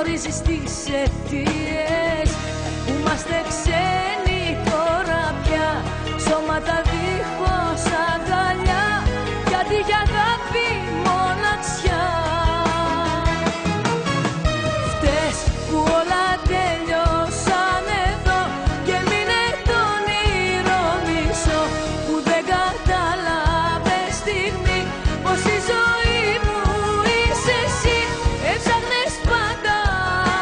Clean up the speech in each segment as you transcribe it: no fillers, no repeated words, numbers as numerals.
γνωρίζεις τις αιτίες που είμαστε ξένοι τώρα πια, σώματα δίχως αγκαλιά, γιατί για αγάπη μοναξιά. Φταίς που όλα τελειώσαν εδώ και μείνε το όνειρο μισό, που δεν κατάλαβες στιγμή πως η ζωή μου είσαι εσύ. Έψαχνες πάντα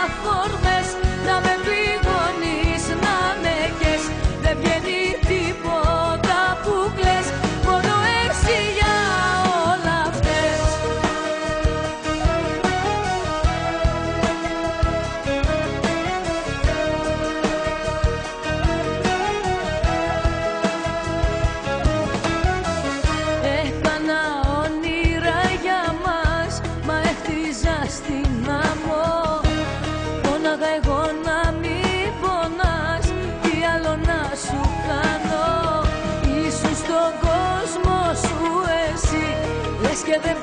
αφορμές να με πληγώνεις, να με κες. Δεν βγαίνει τίποτα που κλαις, μόνο εσύ για όλα φταίς. Έκανα όνειρα για μας, μα έχτιζα στην άμμο. Πόναγα εγώ να μην πονάς, τι άλλο να σου κάνω. Ήσουν στον κόσμο σου εσύ, λες και δεν